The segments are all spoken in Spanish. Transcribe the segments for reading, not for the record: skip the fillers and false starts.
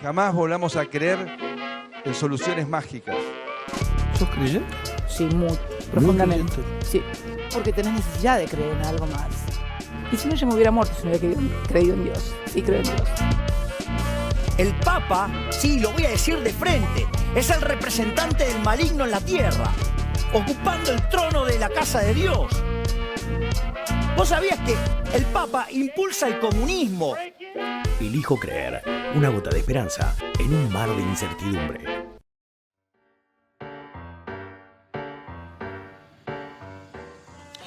jamás volvamos a creer en soluciones mágicas. ¿Sos creyente? Sí, muy profundamente. Sí, porque tenés necesidad de creer en algo más. Y si no, yo me hubiera muerto si no hubiera creído en Dios. Sí, creo en Dios. El Papa, sí, lo voy a decir de frente, es el representante del maligno en la tierra, ocupando el trono de la casa de Dios. ¿Vos sabías que el Papa impulsa el comunismo? Elijo creer, una gota de esperanza en un mar de incertidumbre.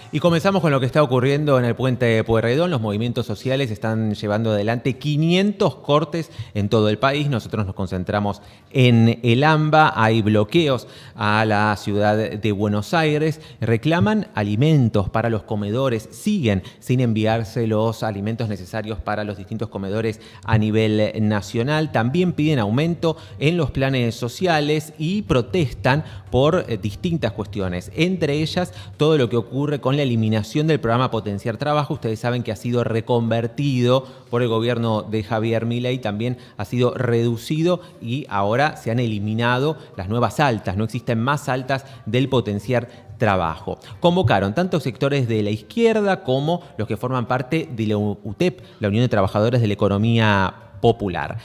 Y comenzamos con lo que está ocurriendo en el puente de Pueyrredón. Los movimientos sociales están llevando adelante 500 cortes en todo el país. Nosotros nos concentramos en el AMBA. Hay bloqueos a la ciudad de Buenos Aires. Reclaman alimentos para los comedores. Siguen sin enviarse los alimentos necesarios para los distintos comedores a nivel nacional. También piden aumento en los planes sociales y protestan por distintas cuestiones. Entre ellas, todo lo que ocurre con la eliminación del programa Potenciar Trabajo. Ustedes saben que ha sido reconvertido por el gobierno de Javier Milei, también ha sido reducido y ahora se han eliminado las nuevas altas, no existen más altas del Potenciar Trabajo. Convocaron tanto sectores de la izquierda como los que forman parte de la UTEP, la Unión de Trabajadores de la Economía Popular.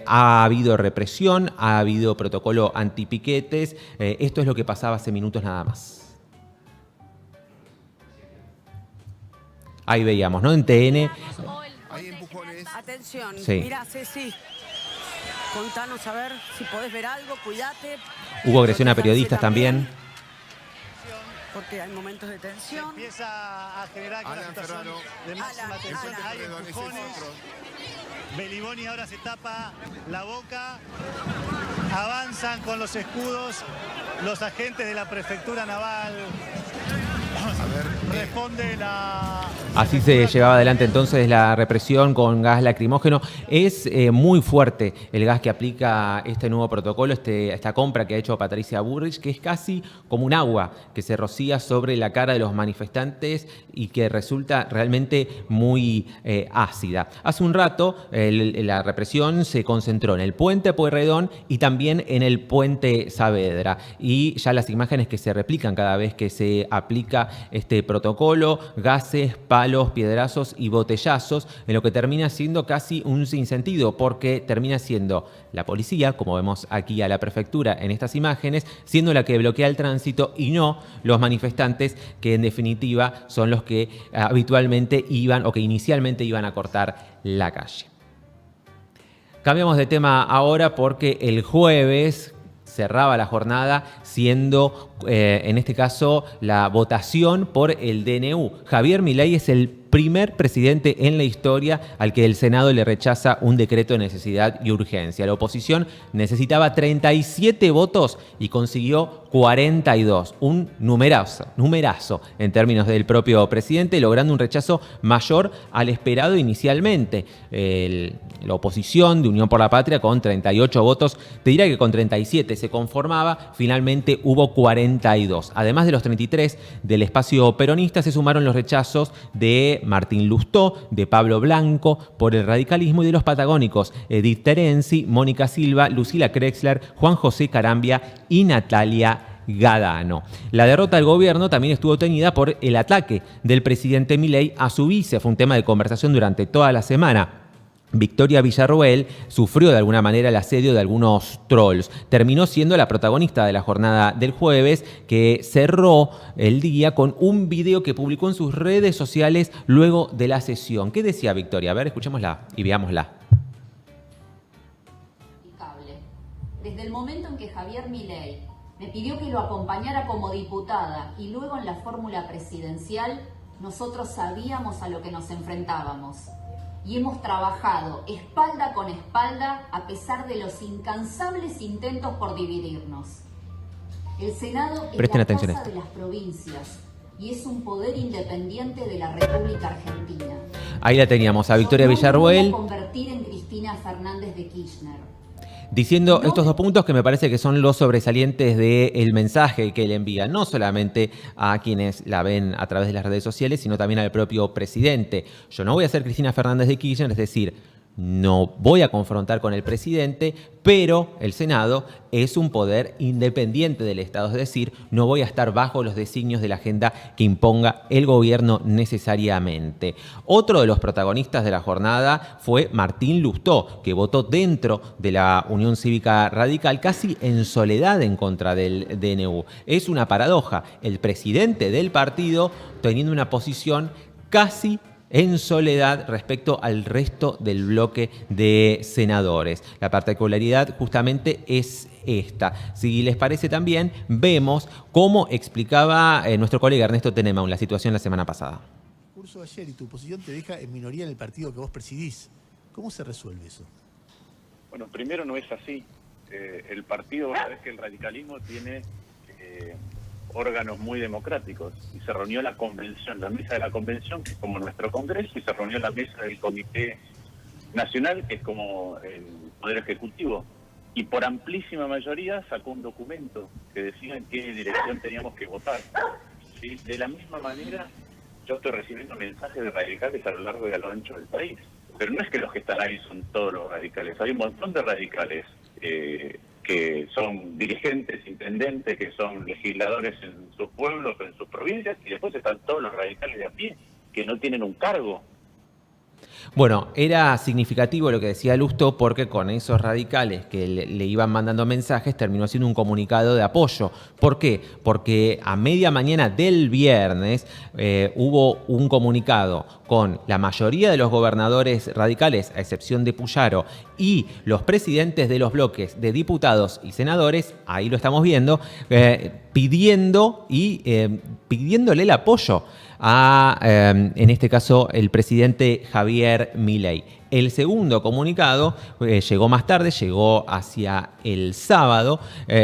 Ha habido represión, ha habido protocolo antipiquetes. Esto es lo que pasaba hace minutos nada más. Ahí veíamos, ¿no? En TN. Hay empujones. Atención, Sí. Mirá, Ceci. Contanos a ver si podés ver algo, cuídate. Hubo agresión a periodistas también. Porque hay momentos de tensión. Empieza a generar una situación de máxima tensión. Hay empujones. Beliboni ahora se tapa la boca. Avanzan con los escudos los agentes de la prefectura naval. Responde la... Así se llevaba adelante entonces la represión con gas lacrimógeno. Es muy fuerte el gas que aplica este nuevo protocolo, esta compra que ha hecho Patricia Bullrich, que es casi como un agua que se rocía sobre la cara de los manifestantes y que resulta realmente muy ácida. Hace un rato la represión se concentró en el puente Pueyrredón y también en el puente Saavedra. Y ya las imágenes que se replican cada vez que se aplica este protocolo, gases, palos, piedrazos y botellazos, en lo que termina siendo casi un sinsentido, porque termina siendo la policía, como vemos aquí a la prefectura en estas imágenes, siendo la que bloquea el tránsito y no los manifestantes, que en definitiva son los que habitualmente iban o que inicialmente iban a cortar la calle. Cambiamos de tema ahora porque el jueves cerraba la jornada siendo, en este caso, la votación por el DNU. Javier Milei es el primer presidente en la historia al que el Senado le rechaza un decreto de necesidad y urgencia. La oposición necesitaba 37 votos y consiguió 42, un numerazo en términos del propio presidente, logrando un rechazo mayor al esperado inicialmente. La oposición de Unión por la Patria con 38 votos, te dirá que con 37 se conformaba, finalmente hubo 42. Además de los 33 del espacio peronista, se sumaron los rechazos de Martín Lustó, de Pablo Blanco por el radicalismo y de los patagónicos Edith Terenzi, Mónica Silva, Lucila Krexler, Juan José Carambia y Natalia Gadano. La derrota del gobierno también estuvo teñida por el ataque del presidente Milei a su vice. Fue un tema de conversación durante toda la semana. Victoria Villarroel sufrió de alguna manera el asedio de algunos trolls. Terminó siendo la protagonista de la jornada del jueves, que cerró el día con un video que publicó en sus redes sociales luego de la sesión. ¿Qué decía Victoria? A ver, escuchémosla y veámosla. Desde el momento en que Javier Milei me pidió que lo acompañara como diputada y luego en la fórmula presidencial, nosotros sabíamos a lo que nos enfrentábamos. Y hemos trabajado espalda con espalda a pesar de los incansables intentos por dividirnos. El Senado es la casa de las provincias y es un poder independiente de la República Argentina. Ahí la teníamos, a Victoria Villarroel. No me voy a convertir en Cristina Fernández de Kirchner. Diciendo estos dos puntos que me parece que son los sobresalientes del mensaje que le envía, no solamente a quienes la ven a través de las redes sociales, sino también al propio presidente. Yo no voy a ser Cristina Fernández de Kirchner, es decir, no voy a confrontar con el presidente, pero el Senado es un poder independiente del Estado, es decir, no voy a estar bajo los designios de la agenda que imponga el gobierno necesariamente. Otro de los protagonistas de la jornada fue Martín Lustó, que votó dentro de la Unión Cívica Radical, casi en soledad en contra del DNU. Es una paradoja, el presidente del partido teniendo una posición casi en soledad respecto al resto del bloque de senadores. La particularidad justamente es esta. Si les parece también, vemos cómo explicaba nuestro colega Ernesto Tenenbaum la situación la semana pasada. El curso de ayer y tu posición te deja en minoría en el partido que vos presidís. ¿Cómo se resuelve eso? Bueno, primero no es así. El partido, sabés que el radicalismo tiene órganos muy democráticos, y se reunió la convención, la mesa de la convención, que es como nuestro congreso, y se reunió la mesa del comité nacional, que es como el poder ejecutivo, y por amplísima mayoría sacó un documento que decía en qué dirección teníamos que votar. ¿Sí? De la misma manera, yo estoy recibiendo mensajes de radicales a lo largo y a lo ancho del país, pero no es que los que están ahí son todos los radicales, hay un montón de radicales que son dirigentes, intendentes, que son legisladores en sus pueblos, en sus provincias, y después están todos los radicales de a pie, que no tienen un cargo. Bueno, era significativo lo que decía Lustó, porque con esos radicales que le iban mandando mensajes terminó haciendo un comunicado de apoyo. ¿Por qué? Porque a media mañana del viernes hubo un comunicado con la mayoría de los gobernadores radicales, a excepción de Puyaro, y los presidentes de los bloques de diputados y senadores, ahí lo estamos viendo, pidiéndole el apoyo a, en este caso, el presidente Javier Milei. El segundo comunicado llegó más tarde, llegó hacia el sábado,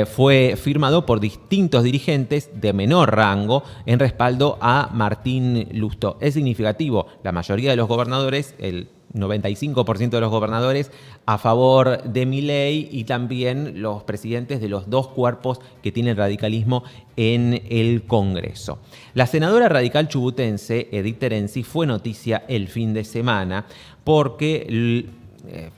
fue firmado por distintos dirigentes de menor rango en respaldo a Martín Lustó. Es significativo, la mayoría de los gobernadores, el 95% de los gobernadores a favor de Milei, y también los presidentes de los dos cuerpos que tiene el radicalismo en el Congreso. La senadora radical chubutense Edith Terenzi fue noticia el fin de semana porque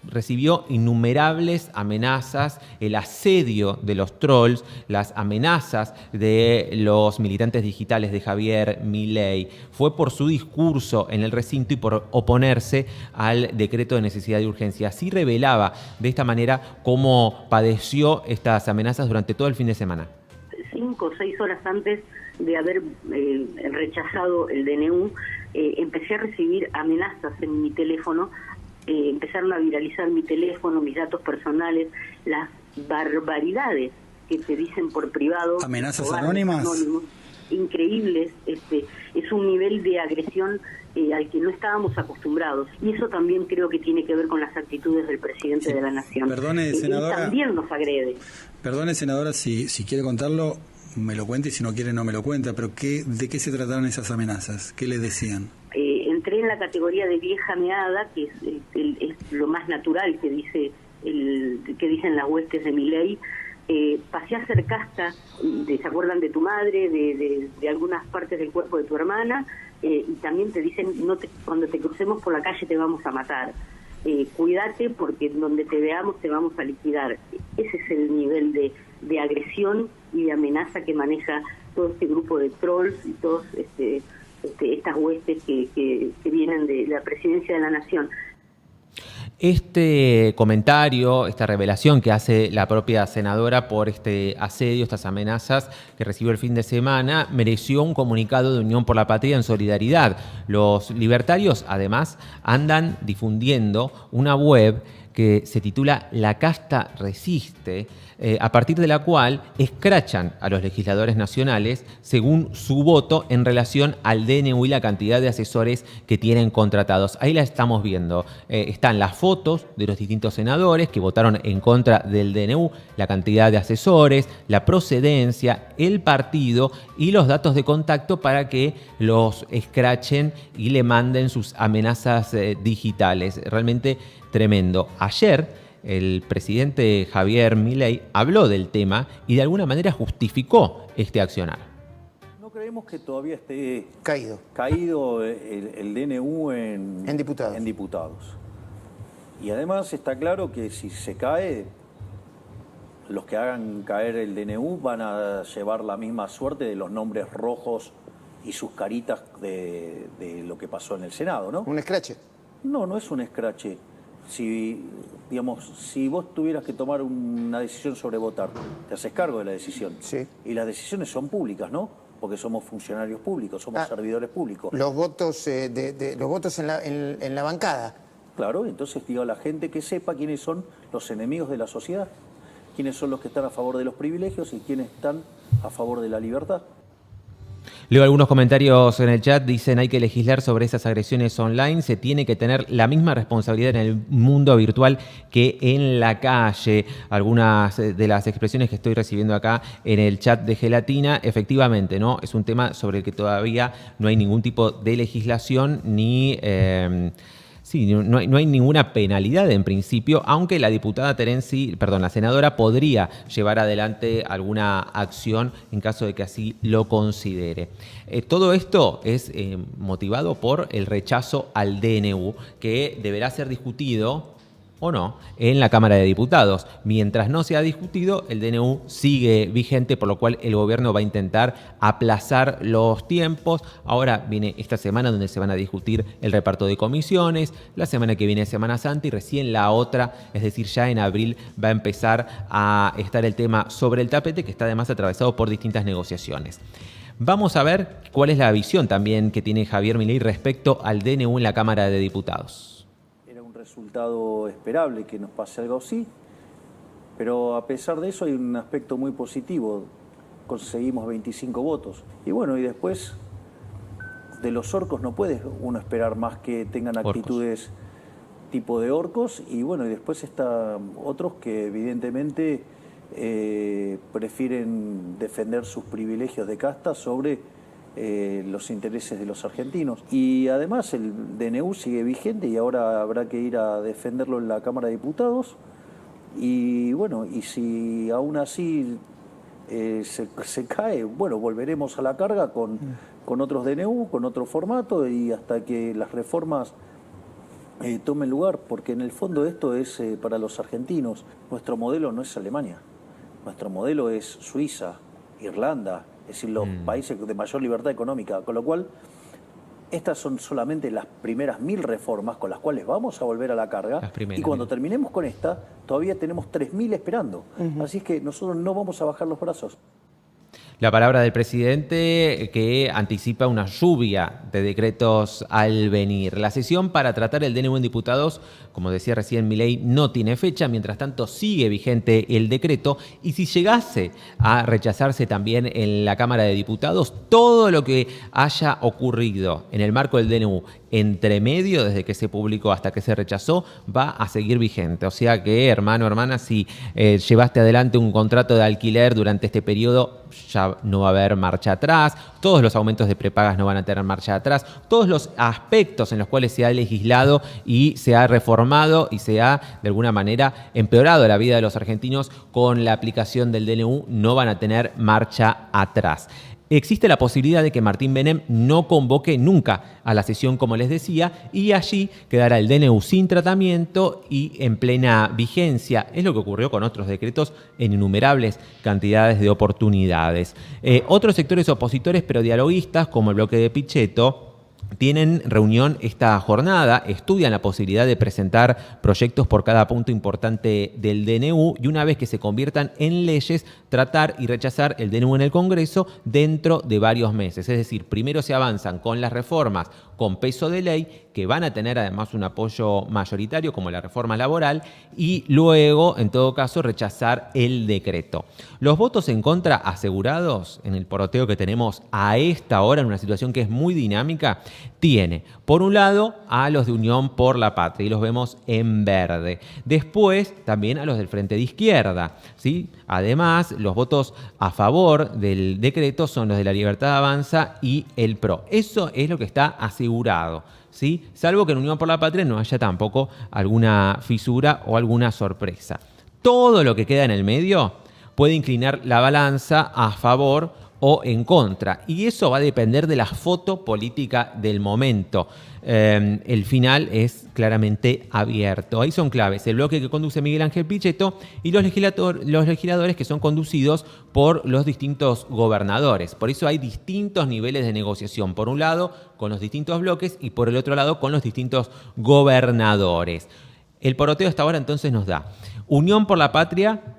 recibió innumerables amenazas, el asedio de los trolls, las amenazas de los militantes digitales de Javier Milei. Fue por su discurso en el recinto y por oponerse al decreto de necesidad de urgencia. Así revelaba de esta manera cómo padeció estas amenazas durante todo el fin de semana. 5 o 6 horas antes de haber rechazado el DNU, empecé a recibir amenazas en mi teléfono. Empezaron a viralizar mi teléfono, mis datos personales, las barbaridades que te dicen por privado. ¿Amenazas anónimas? Increíbles. Es un nivel de agresión al que no estábamos acostumbrados, y eso también creo que tiene que ver con las actitudes del presidente de la Nación. Perdone, senadora. Él también nos agrede. Perdone, senadora, si quiere contarlo, me lo cuenta, y si no quiere, no me lo cuenta, pero ¿de qué se trataron esas amenazas? ¿Qué le decían? Entré en la categoría de vieja meada, que es lo más natural que dicen las huestes de Milei. Pasé a ser casta, ¿se acuerdan de tu madre, de algunas partes del cuerpo de tu hermana? Y también te dicen, cuando te crucemos por la calle te vamos a matar. Cuídate, porque donde te veamos te vamos a liquidar. Ese es el nivel de agresión y de amenaza que maneja todo este grupo de trolls y todos estas huestes que vienen de la presidencia de la Nación. Este comentario, esta revelación que hace la propia senadora por este asedio, estas amenazas que recibió el fin de semana, mereció un comunicado de Unión por la Patria en solidaridad. Los libertarios, además, andan difundiendo una web que se titula La Casta Resiste, a partir de la cual escrachan a los legisladores nacionales según su voto en relación al DNU y la cantidad de asesores que tienen contratados. Ahí la estamos viendo. Están las fotos de los distintos senadores que votaron en contra del DNU, la cantidad de asesores, la procedencia, el partido y los datos de contacto para que los escrachen y le manden sus amenazas digitales. Realmente tremendo. Ayer el presidente Javier Milei habló del tema y de alguna manera justificó este accionar. ¿No creemos que todavía esté caído el DNU en diputados? Y además está claro que si se cae, los que hagan caer el DNU van a llevar la misma suerte de los nombres rojos y sus caritas de lo que pasó en el Senado, ¿no? ¿Un escrache? No, no es un escrache. Si vos tuvieras que tomar una decisión sobre votar, te haces cargo de la decisión. Sí. Y las decisiones son públicas, ¿no? Porque somos funcionarios públicos, somos servidores públicos. Los votos, los votos en la bancada. Claro, entonces digo a la gente que sepa quiénes son los enemigos de la sociedad, quiénes son los que están a favor de los privilegios y quiénes están a favor de la libertad. Leo algunos comentarios en el chat, dicen hay que legislar sobre esas agresiones online, se tiene que tener la misma responsabilidad en el mundo virtual que en la calle. Algunas de las expresiones que estoy recibiendo acá en el chat de Gelatina, efectivamente, ¿no? Es un tema sobre el que todavía no hay ningún tipo de legislación ni... Sí, no hay ninguna penalidad en principio, aunque la la senadora podría llevar adelante alguna acción en caso de que así lo considere. Todo esto es motivado por el rechazo al DNU, que deberá ser discutido o no en la Cámara de Diputados. Mientras no se ha discutido, el DNU sigue vigente, por lo cual el gobierno va a intentar aplazar los tiempos. Ahora viene esta semana donde se van a discutir el reparto de comisiones, la semana que viene es Semana Santa y recién la otra, es decir, ya en abril va a empezar a estar el tema sobre el tapete, que está además atravesado por distintas negociaciones. Vamos a ver cuál es la visión también que tiene Javier Milei respecto al DNU en la Cámara de Diputados. Resultado esperable que nos pase algo así, pero a pesar de eso hay un aspecto muy positivo, conseguimos 25 votos y bueno, y después de los orcos no puede uno esperar más que tengan actitudes tipo de orcos y bueno, y después están otros que evidentemente prefieren defender sus privilegios de casta sobre los intereses de los argentinos. Y además el DNU sigue vigente y ahora habrá que ir a defenderlo en la Cámara de Diputados. Y bueno, y si aún así se cae, bueno, volveremos a la carga con otros DNU, con otro formato y hasta que las reformas tomen lugar, porque en el fondo esto es para los argentinos. Nuestro modelo no es Alemania, nuestro modelo es Suiza, Irlanda, es decir, los países de mayor libertad económica, con lo cual estas son solamente las primeras 1000 reformas con las cuales vamos a volver a la carga y cuando terminemos con esta todavía tenemos 3000 esperando, así es que nosotros no vamos a bajar los brazos. La palabra del presidente que anticipa una lluvia de decretos al venir. La sesión para tratar el DNU en diputados, como decía recién Milei, no tiene fecha. Mientras tanto, sigue vigente el decreto. Y si llegase a rechazarse también en la Cámara de Diputados, todo lo que haya ocurrido en el marco del DNU entre medio, desde que se publicó hasta que se rechazó, va a seguir vigente. O sea que, hermano, hermana, si llevaste adelante un contrato de alquiler durante este periodo, ya no va a haber marcha atrás, todos los aumentos de prepagas no van a tener marcha atrás, todos los aspectos en los cuales se ha legislado y se ha reformado y se ha, de alguna manera, empeorado la vida de los argentinos con la aplicación del DNU, no van a tener marcha atrás. Existe la posibilidad de que Martín Menem no convoque nunca a la sesión, como les decía, y allí quedará el DNU sin tratamiento y en plena vigencia. Es lo que ocurrió con otros decretos en innumerables cantidades de oportunidades. Otros sectores opositores, pero dialoguistas, como el bloque de Pichetto, tienen reunión esta jornada, estudian la posibilidad de presentar proyectos por cada punto importante del DNU y una vez que se conviertan en leyes, tratar y rechazar el DNU en el Congreso dentro de varios meses. Es decir, primero se avanzan con las reformas con peso de ley, que van a tener además un apoyo mayoritario, como la reforma laboral, y luego, en todo caso, rechazar el decreto. Los votos en contra asegurados en el poroteo que tenemos a esta hora, en una situación que es muy dinámica, tiene, por un lado, a los de Unión por la Patria, y los vemos en verde. Después, también a los del Frente de Izquierda, ¿sí? Además, los votos a favor del decreto son los de La Libertad Avanza y el PRO. Eso es lo que está asegurado, ¿sí? Salvo que en Unión por la Patria no haya tampoco alguna fisura o alguna sorpresa. Todo lo que queda en el medio puede inclinar la balanza a favor o en contra. Y eso va a depender de la foto política del momento. El final es claramente abierto. Ahí son claves el bloque que conduce Miguel Ángel Pichetto y los legisladores que son conducidos por los distintos gobernadores. Por eso hay distintos niveles de negociación. Por un lado, con los distintos bloques y por el otro lado, con los distintos gobernadores. El poroteo hasta ahora entonces nos da Unión por la Patria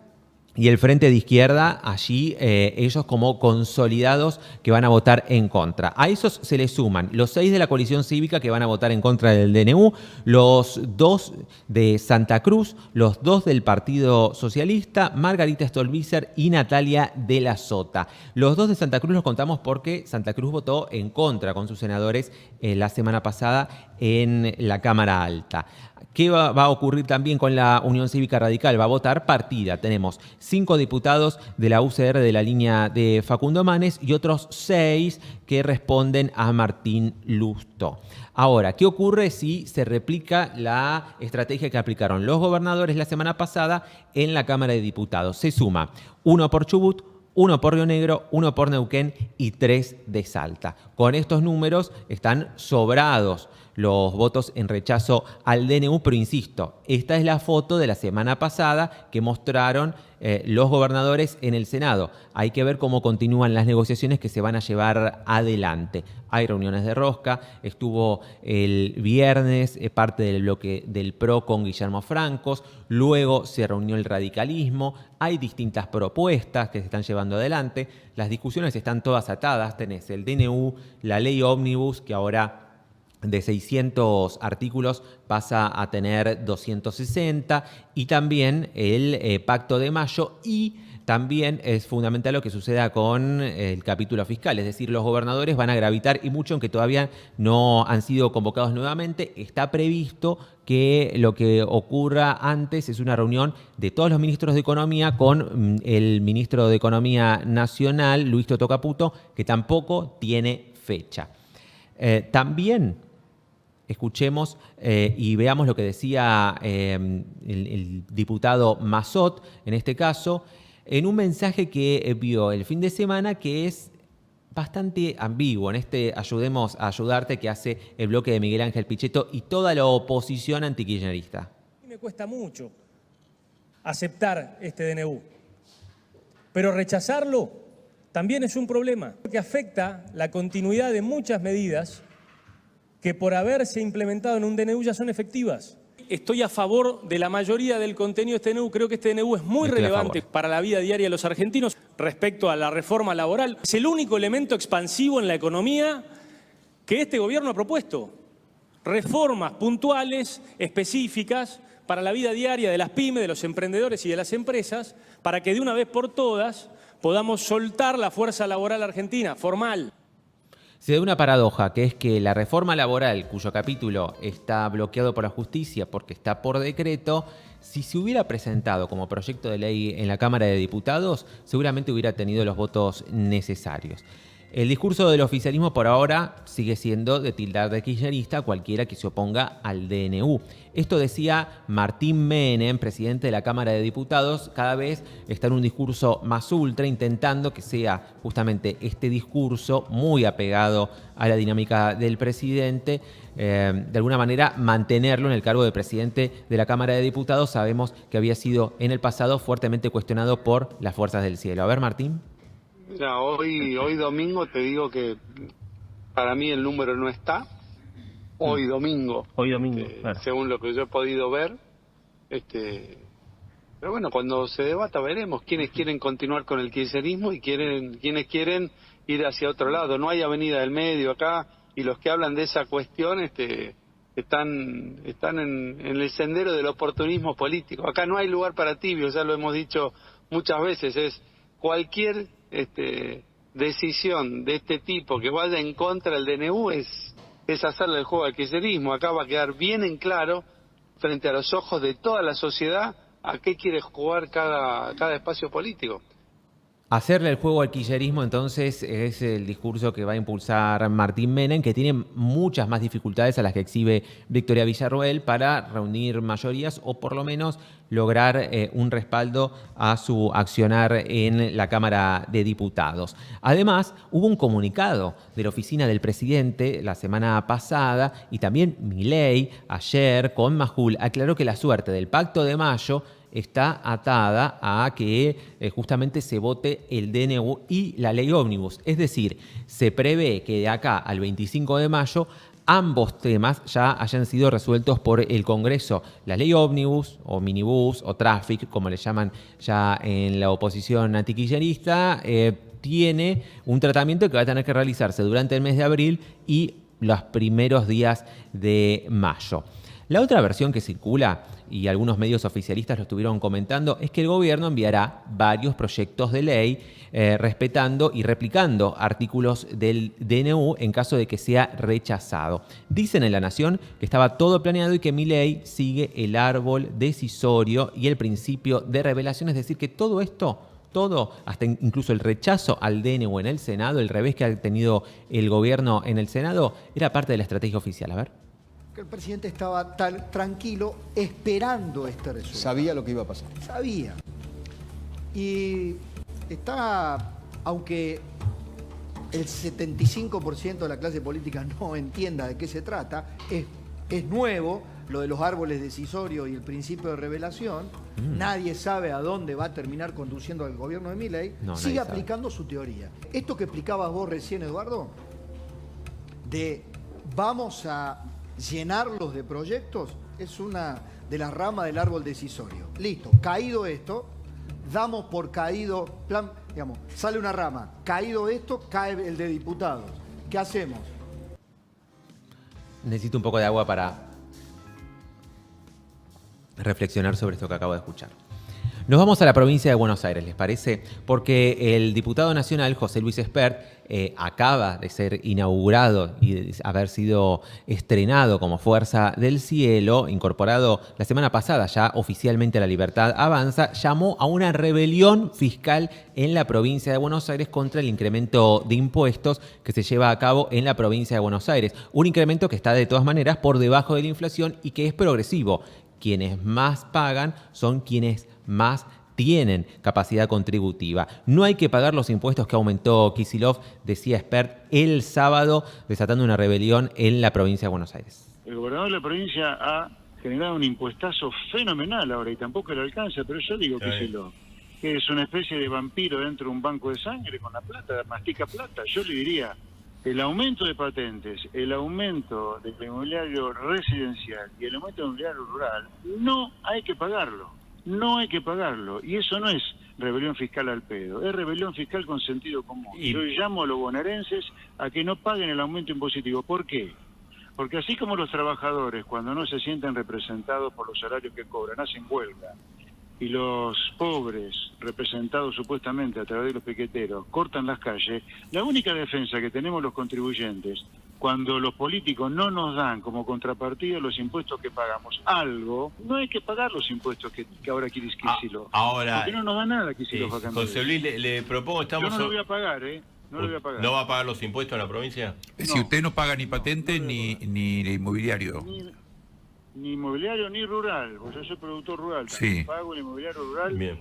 y el Frente de Izquierda, allí ellos como consolidados que van a votar en contra. A esos se les suman los 6 de la coalición cívica que van a votar en contra del DNU, los 2 de Santa Cruz, los 2 del Partido Socialista, Margarita Stolbizer y Natalia de la Sota. Los 2 de Santa Cruz los contamos porque Santa Cruz votó en contra con sus senadores la semana pasada en la Cámara Alta. ¿Qué va a ocurrir también con la Unión Cívica Radical? Va a votar partida. Tenemos 5 diputados de la UCR de la línea de Facundo Manes y otros 6 que responden a Martín Lustó. Ahora, ¿qué ocurre si se replica la estrategia que aplicaron los gobernadores la semana pasada en la Cámara de Diputados? Se suma 1 por Chubut, 1 por Río Negro, 1 por Neuquén y 3 de Salta. Con estos números están sobrados los votos en rechazo al DNU, pero insisto, esta es la foto de la semana pasada que mostraron los gobernadores en el Senado. Hay que ver cómo continúan las negociaciones que se van a llevar adelante. Hay reuniones de rosca, estuvo el viernes parte del bloque del PRO con Guillermo Francos, luego se reunió el radicalismo, hay distintas propuestas que se están llevando adelante, las discusiones están todas atadas, tenés el DNU, la ley ómnibus que ahora de 600 artículos pasa a tener 260 y también el Pacto de Mayo y también es fundamental lo que suceda con el capítulo fiscal, es decir, los gobernadores van a gravitar y mucho, aunque todavía no han sido convocados nuevamente, está previsto que lo que ocurra antes es una reunión de todos los ministros de Economía con el ministro de Economía Nacional, Luis Toto Caputo, que tampoco tiene fecha. También escuchemos y veamos lo que decía el diputado Massot, en este caso, en un mensaje que vio el fin de semana que es bastante ambiguo. En este Ayudemos a Ayudarte que hace el bloque de Miguel Ángel Pichetto y toda la oposición antikirchnerista. Me cuesta mucho aceptar este DNU, pero rechazarlo también es un problema, porque afecta la continuidad de muchas medidas que por haberse implementado en un DNU ya son efectivas. Estoy a favor de la mayoría del contenido de este DNU. Creo que este DNU es muy relevante para la vida diaria de los argentinos respecto a la reforma laboral. Es el único elemento expansivo en la economía que este gobierno ha propuesto. Reformas puntuales, específicas, para la vida diaria de las pymes, de los emprendedores y de las empresas, para que de una vez por todas podamos soltar la fuerza laboral argentina, formal. Se da una paradoja, que es que la reforma laboral, cuyo capítulo está bloqueado por la justicia porque está por decreto, si se hubiera presentado como proyecto de ley en la Cámara de Diputados, seguramente hubiera tenido los votos necesarios. El discurso del oficialismo por ahora sigue siendo de tildar de kirchnerista a cualquiera que se oponga al DNU. Esto decía Martín Menem, presidente de la Cámara de Diputados, cada vez está en un discurso más ultra, intentando que sea justamente este discurso muy apegado a la dinámica del presidente, de alguna manera mantenerlo en el cargo de presidente de la Cámara de Diputados. Sabemos que había sido en el pasado fuertemente cuestionado por las fuerzas del cielo. A ver, Martín. Mira, hoy domingo te digo que para mí el número no está. Hoy domingo. Claro. Según lo que yo he podido ver. Pero bueno, cuando se debata veremos quiénes quieren continuar con el kirchnerismo y quiénes quieren ir hacia otro lado. No hay avenida del medio acá y los que hablan de esa cuestión están en el sendero del oportunismo político. Acá no hay lugar para tibios, ya lo hemos dicho muchas veces. Es cualquier decisión de este tipo que vaya en contra del DNU es hacerle el juego al kirchnerismo. Acá va a quedar bien en claro, frente a los ojos de toda la sociedad, a qué quiere jugar cada espacio político. Hacerle el juego al kirchnerismo, entonces, es el discurso que va a impulsar Martín Menem, que tiene muchas más dificultades a las que exhibe Victoria Villarroel para reunir mayorías o por lo menos lograr un respaldo a su accionar en la Cámara de Diputados. Además, hubo un comunicado de la oficina del presidente la semana pasada y también Milei ayer con Majul aclaró que la suerte del Pacto de Mayo está atada a que justamente se vote el DNU y la ley ómnibus. Es decir, se prevé que de acá al 25 de mayo ambos temas ya hayan sido resueltos por el Congreso. La ley ómnibus o minibús o traffic, como le llaman ya en la oposición antikirchnerista, tiene un tratamiento que va a tener que realizarse durante el mes de abril y los primeros días de mayo. La otra versión que circula, y algunos medios oficialistas lo estuvieron comentando, es que el gobierno enviará varios proyectos de ley respetando y replicando artículos del DNU en caso de que sea rechazado. Dicen en La Nación que estaba todo planeado y que Milei sigue el árbol decisorio y el principio de revelación, es decir, que todo esto, hasta incluso el rechazo al DNU en el Senado, el revés que ha tenido el gobierno en el Senado, era parte de la estrategia oficial. A ver. Que el presidente estaba tranquilo esperando este resultado. Sabía lo que iba a pasar. Sabía. Y está, aunque el 75% de la clase política no entienda de qué se trata, es nuevo lo de los árboles decisorios y el principio de revelación. Nadie sabe a dónde va a terminar conduciendo el gobierno de Milei. Sigue aplicando su teoría. Esto que explicabas vos recién, Eduardo, de vamos a llenarlos de proyectos, es una de las ramas del árbol decisorio. Listo, caído esto, damos por caído, digamos, sale una rama, caído esto, cae el de diputados. ¿Qué hacemos? Necesito un poco de agua para reflexionar sobre esto que acabo de escuchar. Nos vamos a la provincia de Buenos Aires, ¿les parece? Porque el diputado nacional, José Luis Espert, acaba de ser inaugurado y de haber sido estrenado como Fuerza del Cielo, incorporado la semana pasada ya oficialmente a La Libertad Avanza, llamó a una rebelión fiscal en la provincia de Buenos Aires contra el incremento de impuestos que se lleva a cabo en la provincia de Buenos Aires. Un incremento que está de todas maneras por debajo de la inflación y que es progresivo. Quienes más pagan son quienes más tienen capacidad contributiva. No hay que pagar los impuestos que aumentó Kicillof, decía Espert el sábado, desatando una rebelión en la provincia de Buenos Aires. El gobernador de la provincia ha generado un impuestazo fenomenal ahora y tampoco le alcanza, pero yo digo Kicillof, que es una especie de vampiro dentro de un banco de sangre con la plata, mastica plata. Yo le diría, el aumento de patentes, el aumento del inmobiliario residencial y el aumento del inmobiliario rural, no hay que pagarlo. No hay que pagarlo. Y eso no es rebelión fiscal al pedo, es rebelión fiscal con sentido común. Yo llamo a los bonaerenses a que no paguen el aumento impositivo. ¿Por qué? Porque así como los trabajadores, cuando no se sienten representados por los salarios que cobran, hacen huelga, y los pobres, representados supuestamente a través de los piqueteros, cortan las calles, la única defensa que tenemos los contribuyentes, cuando los políticos no nos dan como contrapartida los impuestos que pagamos algo, no hay que pagar los impuestos que ahora quiere Kicillof. Ahora, porque no nos da nada Kicillof a cambio. José Luis, le propongo, Yo no lo voy a pagar, No lo voy a pagar. ¿No va a pagar los impuestos en la provincia? Si usted no paga ni patente ni inmobiliario. Ni inmobiliario ni rural, porque yo soy productor rural. Sí. Pago el inmobiliario rural. Bien.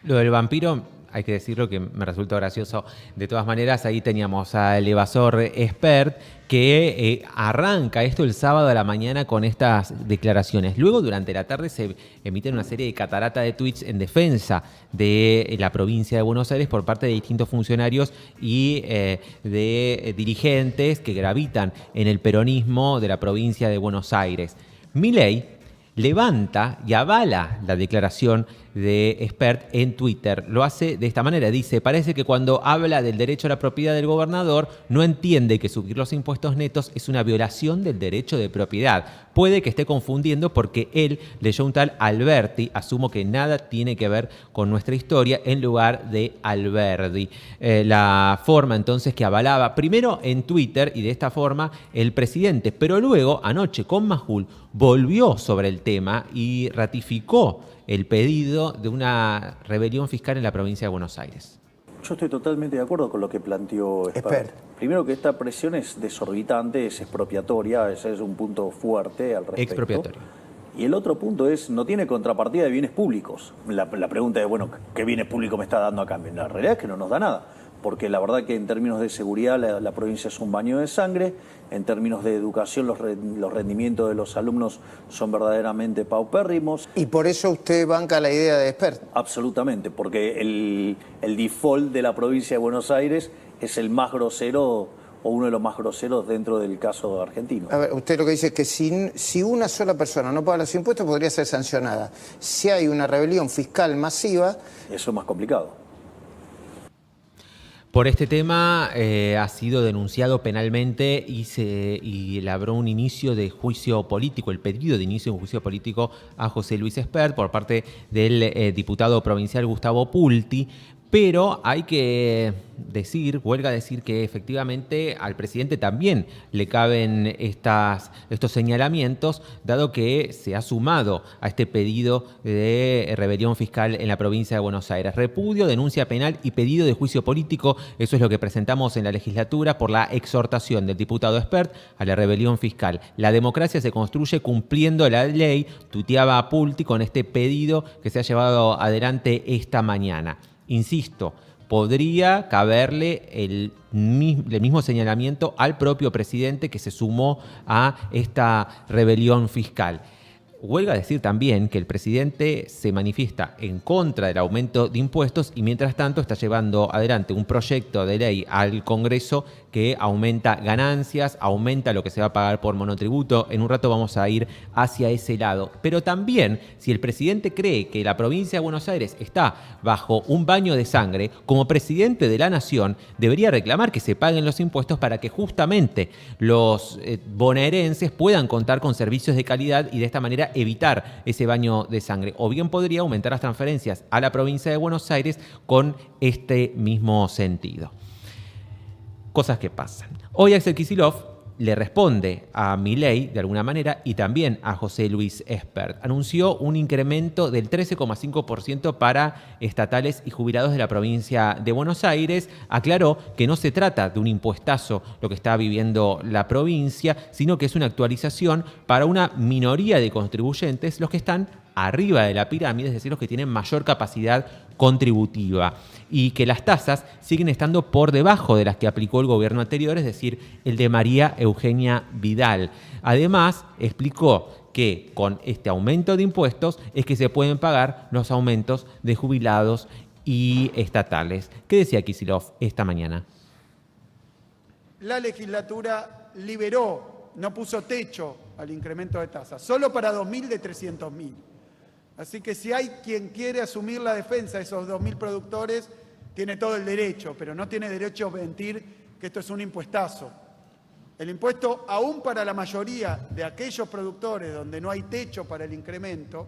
Lo del vampiro, hay que decirlo que me resultó gracioso. De todas maneras, ahí teníamos al evasor Espert que arranca esto el sábado a la mañana con estas declaraciones. Luego, durante la tarde, se emiten una serie de catarata de tweets en defensa de la provincia de Buenos Aires por parte de distintos funcionarios y de dirigentes que gravitan en el peronismo de la provincia de Buenos Aires. Milei levanta y avala la declaración de Espert en Twitter. Lo hace de esta manera. Dice, parece que cuando habla del derecho a la propiedad del gobernador, no entiende que subir los impuestos netos es una violación del derecho de propiedad. Puede que esté confundiendo porque él leyó un tal Alberti, asumo que nada tiene que ver con nuestra historia, en lugar de Alberdi. La forma entonces que avalaba, primero en Twitter y de esta forma, el presidente, pero luego anoche con Majul volvió sobre el tema y ratificó el pedido de una rebelión fiscal en la provincia de Buenos Aires. Yo estoy totalmente de acuerdo con lo que planteó Espert. Primero que esta presión es desorbitante, es expropiatoria, ese es un punto fuerte al respecto. Expropiatorio. Y el otro punto es, no tiene contrapartida de bienes públicos. La pregunta es, bueno, ¿qué bienes públicos me está dando a cambio? La realidad es que no nos da nada, porque la verdad que en términos de seguridad la provincia es un baño de sangre, en términos de educación los rendimientos de los alumnos son verdaderamente paupérrimos. ¿Y por eso usted banca la idea de Espert? Absolutamente, porque el default de la provincia de Buenos Aires es el más grosero o uno de los más groseros dentro del caso argentino. A ver, usted lo que dice es que si una sola persona no paga los impuestos podría ser sancionada. Si hay una rebelión fiscal masiva... Eso es más complicado. Por este tema ha sido denunciado penalmente y labró un inicio de juicio político, el pedido de inicio de un juicio político a José Luis Espert por parte del diputado provincial Gustavo Pulti. Pero hay que huelga decir que efectivamente al presidente también le caben estos señalamientos, dado que se ha sumado a este pedido de rebelión fiscal en la provincia de Buenos Aires. Repudio, denuncia penal y pedido de juicio político, eso es lo que presentamos en la legislatura por la exhortación del diputado Espert a la rebelión fiscal. La democracia se construye cumpliendo la ley, tuiteaba Pulti con este pedido que se ha llevado adelante esta mañana. Insisto, podría caberle el mismo señalamiento al propio presidente que se sumó a esta rebelión fiscal. Huelga decir también que el presidente se manifiesta en contra del aumento de impuestos y mientras tanto está llevando adelante un proyecto de ley al Congreso que aumenta ganancias, aumenta lo que se va a pagar por monotributo. En un rato vamos a ir hacia ese lado. Pero también, si el presidente cree que la provincia de Buenos Aires está bajo un baño de sangre, como presidente de la nación, debería reclamar que se paguen los impuestos para que justamente los bonaerenses puedan contar con servicios de calidad y de esta manera evitar ese baño de sangre. O bien podría aumentar las transferencias a la provincia de Buenos Aires con este mismo sentido. Cosas que pasan. Hoy Axel Kicillof le responde a Milei de alguna manera y también a José Luis Espert. Anunció un incremento del 13,5% para estatales y jubilados de la provincia de Buenos Aires. Aclaró que no se trata de un impuestazo lo que está viviendo la provincia, sino que es una actualización para una minoría de contribuyentes, los que están arriba de la pirámide, es decir, los que tienen mayor capacidad contributiva, y que las tasas siguen estando por debajo de las que aplicó el gobierno anterior, es decir, el de María Eugenia Vidal. Además, explicó que con este aumento de impuestos es que se pueden pagar los aumentos de jubilados y estatales. ¿Qué decía Kicillof esta mañana? La legislatura liberó, no puso techo al incremento de tasas, solo para 2.000 de 300.000. Así que si hay quien quiere asumir la defensa de esos 2.000 productores, tiene todo el derecho, pero no tiene derecho a mentir que esto es un impuestazo. El impuesto, aún para la mayoría de aquellos productores donde no hay techo para el incremento,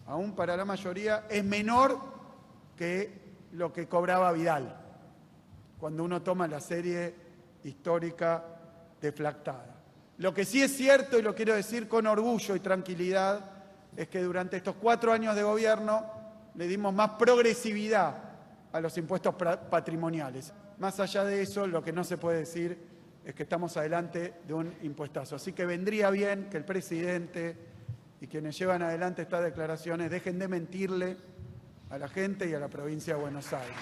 aún para la mayoría, es menor que lo que cobraba Vidal, cuando uno toma la serie histórica deflactada. Lo que sí es cierto, y lo quiero decir con orgullo y tranquilidad, es que durante estos 4 años de gobierno le dimos más progresividad a los impuestos patrimoniales. Más allá de eso, lo que no se puede decir es que estamos adelante de un impuestazo. Así que vendría bien que el presidente y quienes llevan adelante estas declaraciones dejen de mentirle a la gente y a la provincia de Buenos Aires.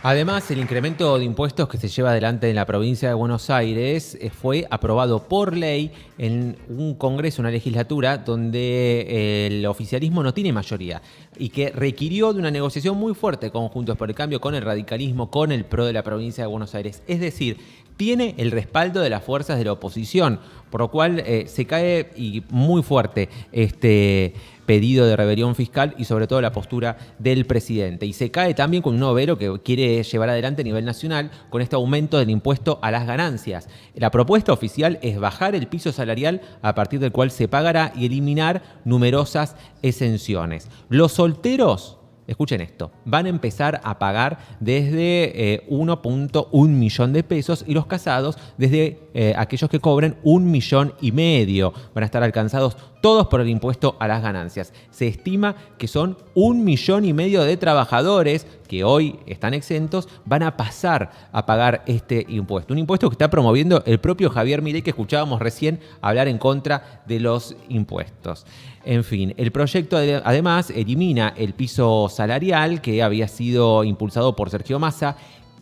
Además, el incremento de impuestos que se lleva adelante en la provincia de Buenos Aires fue aprobado por ley en un congreso, una legislatura, donde el oficialismo no tiene mayoría y que requirió de una negociación muy fuerte con Juntos por el Cambio, con el radicalismo, con el PRO de la provincia de Buenos Aires. Es decir, tiene el respaldo de las fuerzas de la oposición, por lo cual se cae y muy fuerte este pedido de rebelión fiscal y sobre todo la postura del presidente. Y se cae también con un nuevo velo que quiere llevar adelante a nivel nacional con este aumento del impuesto a las ganancias. La propuesta oficial es bajar el piso salarial a partir del cual se pagará y eliminar numerosas exenciones. Los solteros escuchen esto, van a empezar a pagar desde 1.1 millón de pesos y los casados desde aquellos que cobren 1,5 millones. Van a estar alcanzados todos por el impuesto a las ganancias. Se estima que son 1,5 millones de trabajadores que hoy están exentos, van a pasar a pagar este impuesto. Un impuesto que está promoviendo el propio Javier Milei, que escuchábamos recién hablar en contra de los impuestos. En fin, el proyecto además elimina el piso salarial que había sido impulsado por Sergio Massa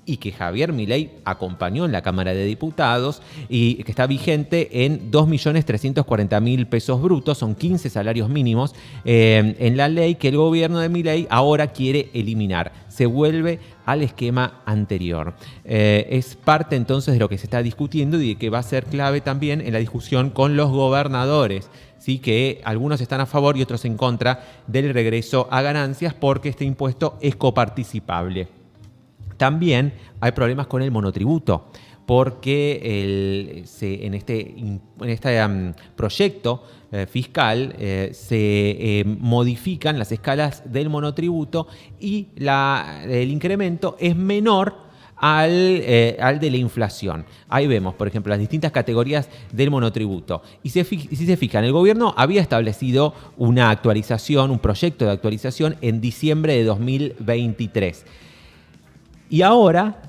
y que Javier Milei acompañó en la Cámara de Diputados y que está vigente en 2.340.000 pesos brutos, son 15 salarios mínimos en la ley que el gobierno de Milei ahora quiere eliminar. Se vuelve al esquema anterior. Es parte entonces de lo que se está discutiendo y de que va a ser clave también en la discusión con los gobernadores. Sí, que algunos están a favor y otros en contra del regreso a ganancias porque este impuesto es coparticipable. También hay problemas con el monotributo, porque en este proyecto fiscal se modifican las escalas del monotributo y el incremento es menor al de la inflación. Ahí vemos, por ejemplo, las distintas categorías del monotributo. Y si se fijan, el gobierno había establecido una actualización, un proyecto de actualización en diciembre de 2023. Y ahora,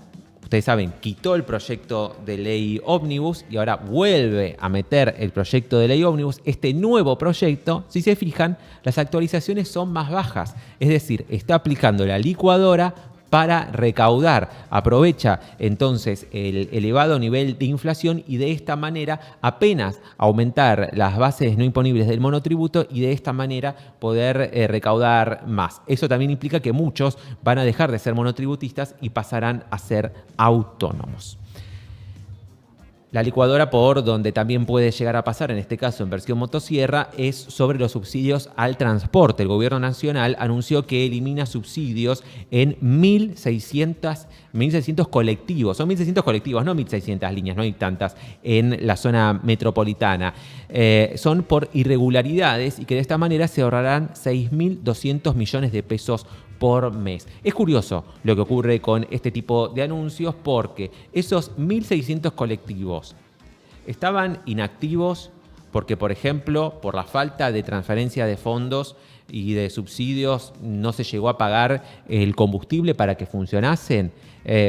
ustedes saben, quitó el proyecto de ley ómnibus y ahora vuelve a meter el proyecto de ley ómnibus. Este nuevo proyecto, si se fijan, las actualizaciones son más bajas. Es decir, está aplicando la licuadora para recaudar. Aprovecha entonces el elevado nivel de inflación y de esta manera apenas aumentar las bases no imponibles del monotributo y de esta manera poder recaudar más. Eso también implica que muchos van a dejar de ser monotributistas y pasarán a ser autónomos. La licuadora por donde también puede llegar a pasar, en este caso en versión motosierra, es sobre los subsidios al transporte. El gobierno nacional anunció que elimina subsidios en 1.600 colectivos. Son 1.600 colectivos, no 1.600 líneas, no hay tantas en la zona metropolitana. Son por irregularidades y que de esta manera se ahorrarán 6.200 millones de pesos por mes. Es curioso lo que ocurre con este tipo de anuncios porque esos 1.600 colectivos estaban inactivos porque, por ejemplo, por la falta de transferencia de fondos y de subsidios no se llegó a pagar el combustible para que funcionasen,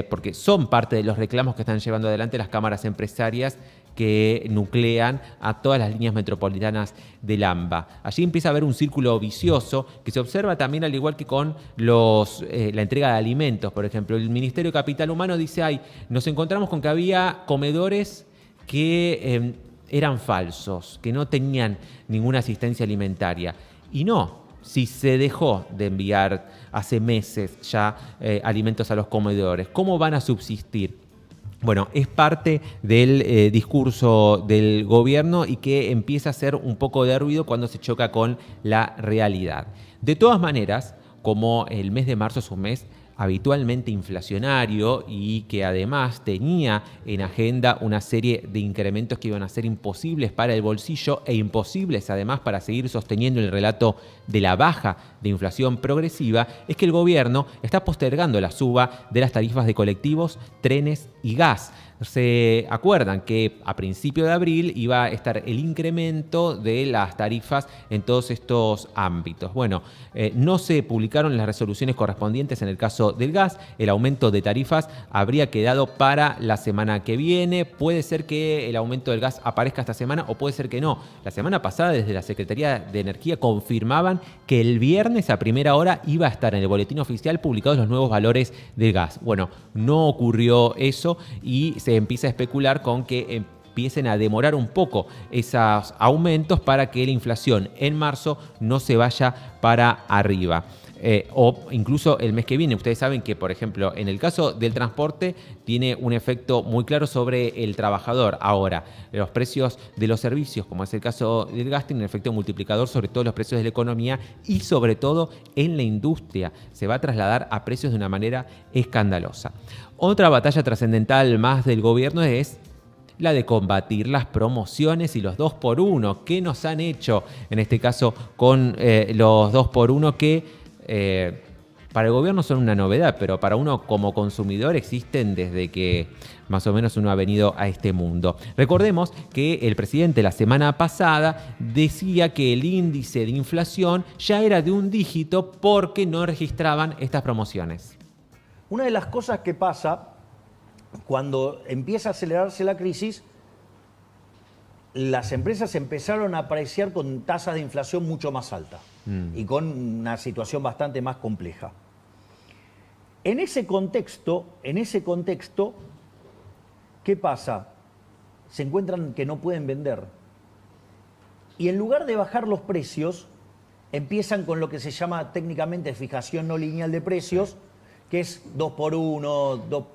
porque son parte de los reclamos que están llevando adelante las cámaras empresarias que nuclean a todas las líneas metropolitanas del AMBA. Allí empieza a haber un círculo vicioso que se observa también al igual que con la entrega de alimentos. Por ejemplo, el Ministerio de Capital Humano dice, nos encontramos con que había comedores que eran falsos, que no tenían ninguna asistencia alimentaria. Y no, si se dejó de enviar hace meses ya alimentos a los comedores, ¿cómo van a subsistir? Bueno, es parte del discurso del gobierno y que empieza a hacer un poco de ruido cuando se choca con la realidad. De todas maneras, como el mes de marzo es un mes habitualmente inflacionario y que además tenía en agenda una serie de incrementos que iban a ser imposibles para el bolsillo e imposibles además para seguir sosteniendo el relato de la baja de inflación progresiva, es que el gobierno está postergando la suba de las tarifas de colectivos, trenes y gas. Se acuerdan que a principio de abril iba a estar el incremento de las tarifas en todos estos ámbitos. Bueno, no se publicaron las resoluciones correspondientes en el caso del gas. El aumento de tarifas habría quedado para la semana que viene. Puede ser que el aumento del gas aparezca esta semana o puede ser que no. La semana pasada desde la Secretaría de Energía confirmaban que el viernes a primera hora iba a estar en el boletín oficial publicados los nuevos valores del gas. Bueno, no ocurrió eso y se empieza a especular con que empiecen a demorar un poco esos aumentos para que la inflación en marzo no se vaya para arriba. O incluso el mes que viene. Ustedes saben que, por ejemplo, en el caso del transporte tiene un efecto muy claro sobre el trabajador. Ahora, los precios de los servicios, como es el caso del gas, tienen un efecto multiplicador sobre todos los precios de la economía y sobre todo en la industria. Se va a trasladar a precios de una manera escandalosa. Otra batalla trascendental más del gobierno es la de combatir las promociones y los 2x1. ¿Qué nos han hecho en este caso con los 2x1 que para el gobierno son una novedad, pero para uno como consumidor existen desde que más o menos uno ha venido a este mundo. Recordemos que el presidente la semana pasada decía que el índice de inflación ya era de un dígito porque no registraban estas promociones. Una de las cosas que pasa cuando empieza a acelerarse la crisis, las empresas empezaron a apreciar con tasas de inflación mucho más altas y con una situación bastante más compleja. En ese contexto, ¿qué pasa? Se encuentran que no pueden vender. Y en lugar de bajar los precios, empiezan con lo que se llama técnicamente fijación no lineal de precios, que es 2x1,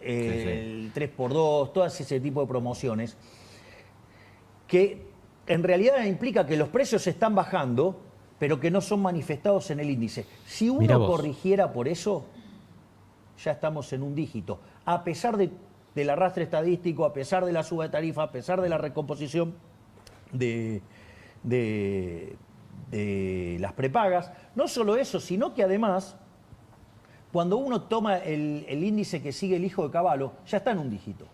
3x2, todo ese tipo de promociones, que en realidad implica que los precios se están bajando, pero que no son manifestados en el índice. Si uno corrigiera por eso, ya estamos en un dígito. A pesar del arrastre estadístico, a pesar de la suba de tarifa, a pesar de la recomposición de las prepagas. No solo eso, sino que además, cuando uno toma el índice que sigue el hijo de Cavallo, ya está en un dígito.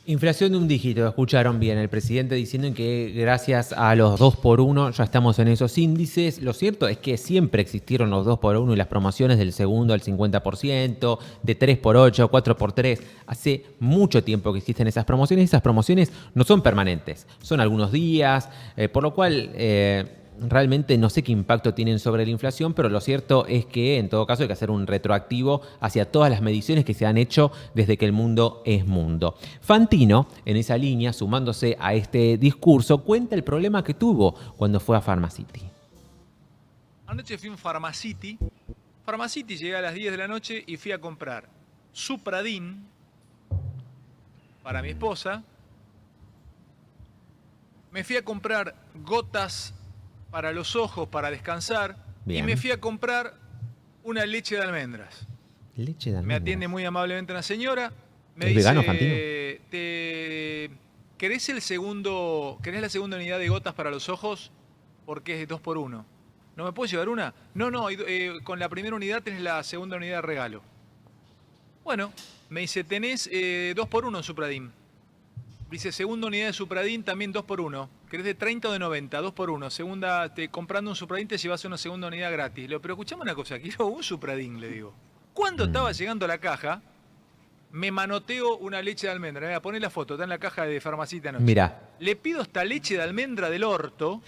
Inflación de un dígito, escucharon bien, el presidente diciendo que gracias a los 2x1 ya estamos en esos índices. Lo cierto es que siempre existieron los 2x1 y las promociones del segundo al 50%, de 3x8, 4x3. Hace mucho tiempo que existen esas promociones. Esas promociones no son permanentes, son algunos días, por lo cual realmente no sé qué impacto tienen sobre la inflación, pero lo cierto es que en todo caso hay que hacer un retroactivo hacia todas las mediciones que se han hecho desde que el mundo es mundo. Fantino, en esa línea, sumándose a este discurso, cuenta el problema que tuvo cuando fue a Pharmacity. Anoche fui a un Pharmacity. Pharmacity llegué a las 10 de la noche y fui a comprar Supradin para mi esposa. Me fui a comprar gotas para los ojos, para descansar. Bien. Y me fui a comprar una leche de almendras. Leche de almendras. Me atiende muy amablemente una señora. Me ¿Es dice, vegano, Fantino? ¿Querés la segunda unidad de gotas para los ojos? Porque es 2x1. ¿No me puedes llevar una? No, con la primera unidad tenés la segunda unidad de regalo. Bueno, me dice, tenés 2x1 en Supradin. Dice, segunda unidad de Supradin, también 2x1. ¿Querés de 30 o de 90? 2x1. Segunda, comprando un Supradin te llevas una segunda unidad gratis. Le digo, pero escuchame una cosa, quiero un Supradin, le digo. Cuando estaba llegando a la caja, me manoteo una leche de almendra. Mira, poné la foto, está en la caja de Farmacita anoche. Mirá. Le pido esta leche de almendra del orto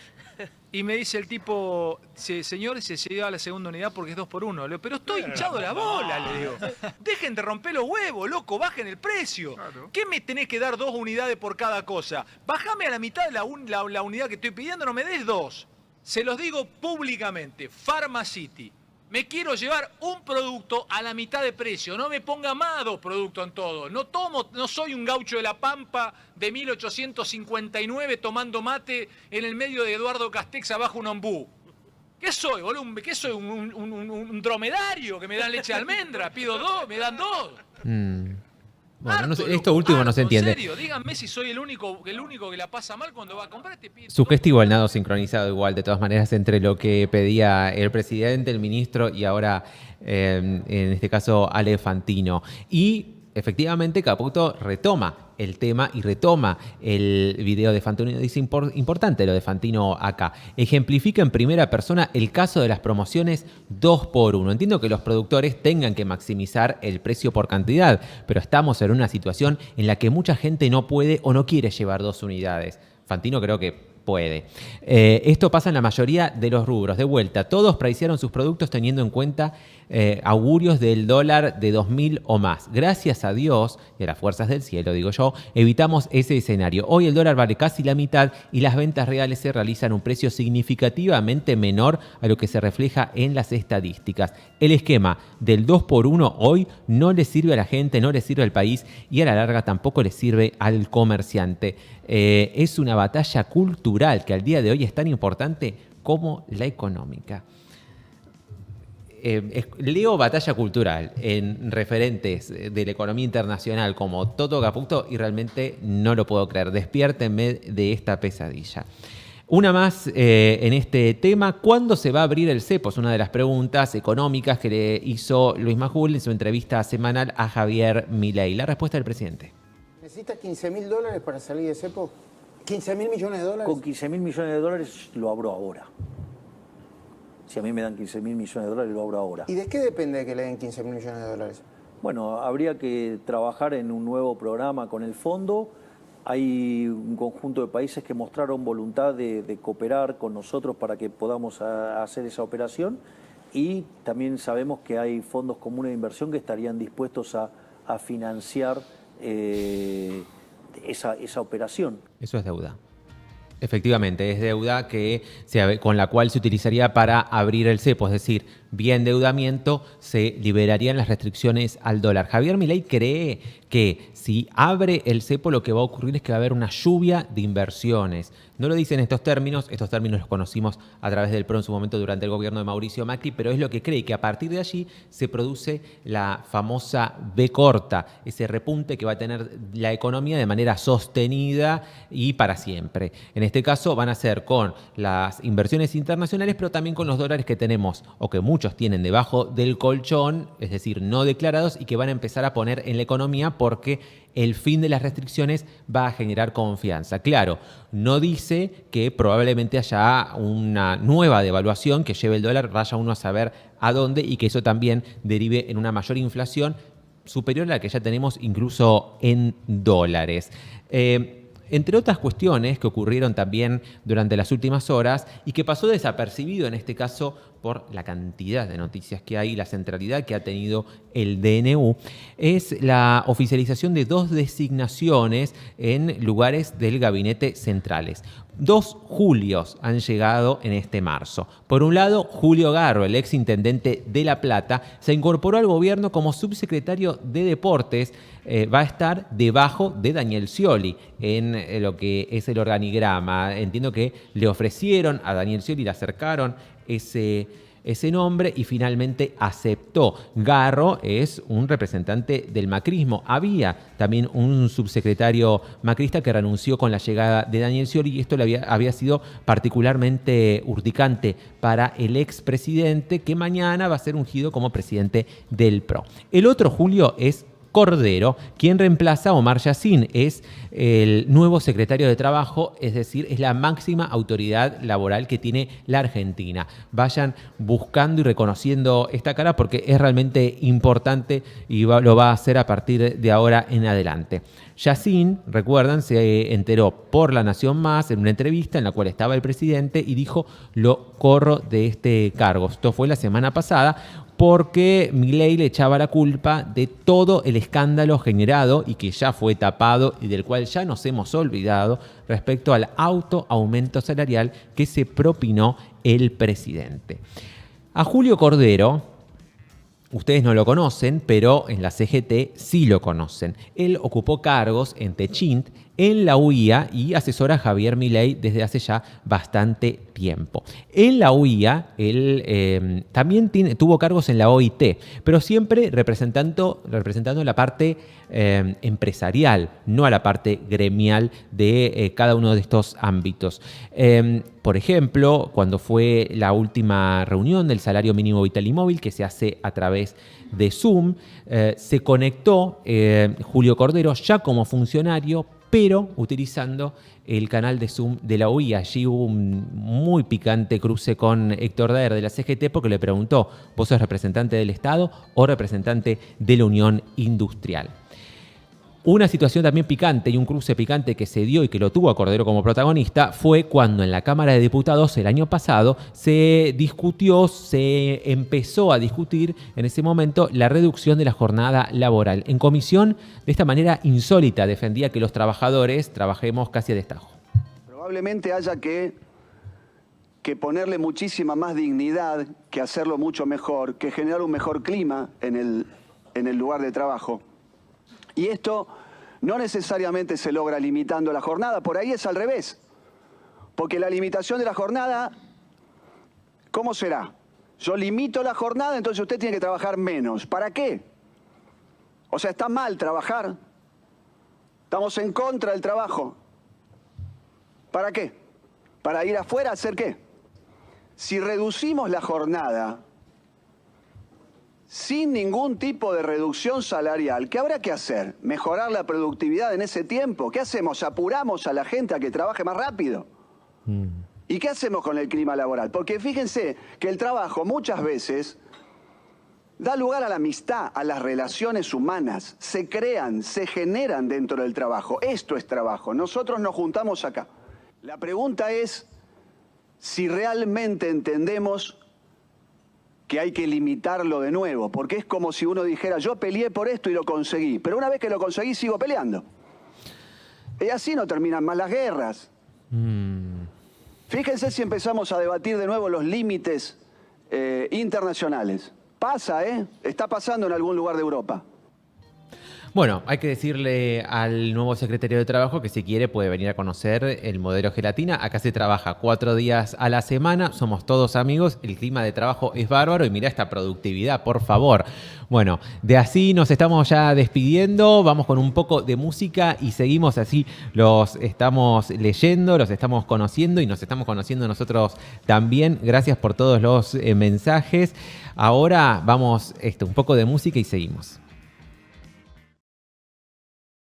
y me dice el tipo, señor, se lleva la segunda unidad porque es 2x1. Le digo, pero estoy hinchado la bola, le digo. Dejen de romper los huevos, loco, bajen el precio. Claro. ¿Qué me tenés que dar 2 unidades por cada cosa? Bajame a la mitad de la unidad que estoy pidiendo, no me des 2. Se los digo públicamente, Pharmacity. Me quiero llevar un producto a la mitad de precio. No me ponga más 2 productos en todo. No soy un gaucho de la Pampa de 1859 tomando mate en el medio de Eduardo Castex abajo un ombú. ¿Qué soy, boludo? ¿Qué soy? ¿Un dromedario que me dan leche de almendra? Pido 2, me dan 2. Bueno, no sé, esto último no se entiende. En serio, díganme si soy el único que la pasa mal cuando va a comprar este piso. Sugestivo el nado sincronizado igual, de todas maneras, entre lo que pedía el presidente, el ministro y ahora, en este caso, Ale Fantino. Y efectivamente Caputo retoma el tema y retoma el video de Fantino. Dice importante lo de Fantino acá. Ejemplifica en primera persona el caso de las promociones 2x1. Entiendo que los productores tengan que maximizar el precio por cantidad, pero estamos en una situación en la que mucha gente no puede o no quiere llevar 2 unidades. Fantino creo que puede. Esto pasa en la mayoría de los rubros. De vuelta, todos pricearon sus productos teniendo en cuenta augurios del dólar de 2.000 o más. Gracias a Dios y a las fuerzas del cielo, digo yo, evitamos ese escenario. Hoy el dólar vale casi la mitad y las ventas reales se realizan a un precio significativamente menor a lo que se refleja en las estadísticas. El esquema del 2x1 hoy no le sirve a la gente, no le sirve al país y a la larga tampoco le sirve al comerciante. Es una batalla cultural que al día de hoy es tan importante como la económica. Leo batalla cultural en referentes de la economía internacional como Toto Caputo y realmente no lo puedo creer. Despiértenme de esta pesadilla. Una más en este tema. ¿Cuándo se va a abrir el cepo? Es una de las preguntas económicas que le hizo Luis Majul en su entrevista semanal a Javier Milei. La respuesta del presidente. ¿Necesitas $15.000 para salir de cepo? ¿15.000 millones de dólares? Con 15.000 millones de dólares lo abro ahora. Si a mí me dan 15.000 millones de dólares, lo abro ahora. ¿Y de qué depende que le den 15.000 millones de dólares? Bueno, habría que trabajar en un nuevo programa con el fondo. Hay un conjunto de países que mostraron voluntad de cooperar con nosotros para que podamos hacer esa operación, y también sabemos que hay fondos comunes de inversión que estarían dispuestos a financiar esa operación. Eso es deuda. Efectivamente, es deuda con la cual se utilizaría para abrir el cepo, es decir, vía endeudamiento se liberarían las restricciones al dólar. Javier Milei cree que si abre el cepo lo que va a ocurrir es que va a haber una lluvia de inversiones. No lo dice en estos términos los conocimos a través del PRO en su momento durante el gobierno de Mauricio Macri, pero es lo que cree, que a partir de allí se produce la famosa B corta, ese repunte que va a tener la economía de manera sostenida y para siempre. En este caso van a ser con las inversiones internacionales, pero también con los dólares que tenemos o que muchos tienen debajo del colchón, es decir, no declarados, y que van a empezar a poner en la economía porque el fin de las restricciones va a generar confianza. Claro, no dice que probablemente haya una nueva devaluación que lleve el dólar, vaya uno a saber a dónde, y que eso también derive en una mayor inflación superior a la que ya tenemos incluso en dólares. Entre otras cuestiones que ocurrieron también durante las últimas horas y que pasó desapercibido en este caso por la cantidad de noticias que hay y la centralidad que ha tenido el DNU, es la oficialización de 2 designaciones en lugares del gabinete centrales. 2 Julios han llegado en este marzo. Por un lado, Julio Garro, el ex intendente de La Plata, se incorporó al gobierno como subsecretario de Deportes. Va a estar debajo de Daniel Scioli en lo que es el organigrama. Entiendo que le ofrecieron a Daniel Scioli, le acercaron ese nombre y finalmente aceptó. Garro es un representante del macrismo. Había también un subsecretario macrista que renunció con la llegada de Daniel Scioli, y esto había sido particularmente urticante para el expresidente, que mañana va a ser ungido como presidente del PRO. El otro Julio es Cordero, quien reemplaza a Omar Yassin, es el nuevo secretario de Trabajo, es decir, es la máxima autoridad laboral que tiene la Argentina. Vayan buscando y reconociendo esta cara porque es realmente importante y lo va a hacer a partir de ahora en adelante. Yassin, recuerdan, se enteró por La Nación Más en una entrevista en la cual estaba el presidente y dijo: lo corro de este cargo. Esto fue la semana pasada, porque Milei le echaba la culpa de todo el escándalo generado y que ya fue tapado y del cual ya nos hemos olvidado respecto al aumento salarial que se propinó el presidente. A Julio Cordero, ustedes no lo conocen, pero en la CGT sí lo conocen. Él ocupó cargos en Techint, en la UIA, y asesora a Javier Milei desde hace ya bastante tiempo. En la UIA, él también tuvo cargos en la OIT, pero siempre representando la parte empresarial, no a la parte gremial de cada uno de estos ámbitos. Por ejemplo, cuando fue la última reunión del salario mínimo vital y móvil, que se hace a través de Zoom, se conectó Julio Cordero ya como funcionario, pero utilizando el canal de Zoom de la UIA. Allí hubo un muy picante cruce con Héctor Daer de la CGT, porque le preguntó: ¿vos sos representante del Estado o representante de la Unión Industrial? Una situación también picante y un cruce picante que se dio y que lo tuvo a Cordero como protagonista fue cuando en la Cámara de Diputados el año pasado se empezó a discutir en ese momento la reducción de la jornada laboral. En comisión, de esta manera insólita, defendía que los trabajadores trabajemos casi a destajo. Probablemente haya que ponerle muchísima más dignidad, que hacerlo mucho mejor, que generar un mejor clima en el lugar de trabajo. Y esto no necesariamente se logra limitando la jornada, por ahí es al revés. Porque la limitación de la jornada, ¿cómo será? Yo limito la jornada, entonces usted tiene que trabajar menos. ¿Para qué? O sea, está mal trabajar. Estamos en contra del trabajo. ¿Para qué? para ir afuera a hacer qué. Si reducimos la jornada sin ningún tipo de reducción salarial, ¿qué habrá que hacer? ¿Mejorar la productividad en ese tiempo? ¿Qué hacemos? ¿Apuramos a la gente a que trabaje más rápido? ¿Y qué hacemos con el clima laboral? Porque fíjense que el trabajo muchas veces da lugar a la amistad, a las relaciones humanas. Se crean, se generan dentro del trabajo. Esto es trabajo. Nosotros nos juntamos acá. La pregunta es si realmente entendemos que hay que limitarlo de nuevo, porque es como si uno dijera, yo peleé por esto y lo conseguí, pero una vez que lo conseguí sigo peleando. Y así no terminan más las guerras. Fíjense si empezamos a debatir de nuevo los límites internacionales. Pasa, está pasando en algún lugar de Europa. Bueno, hay que decirle al nuevo secretario de Trabajo que si quiere puede venir a conocer el modelo Gelatina. Acá se trabaja 4 días a la semana, somos todos amigos, el clima de trabajo es bárbaro y mirá esta productividad, por favor. Bueno, de así nos estamos ya despidiendo, vamos con un poco de música y seguimos así, los estamos leyendo, los estamos conociendo y nos estamos conociendo nosotros también. Gracias por todos los mensajes. Ahora vamos un poco de música y seguimos.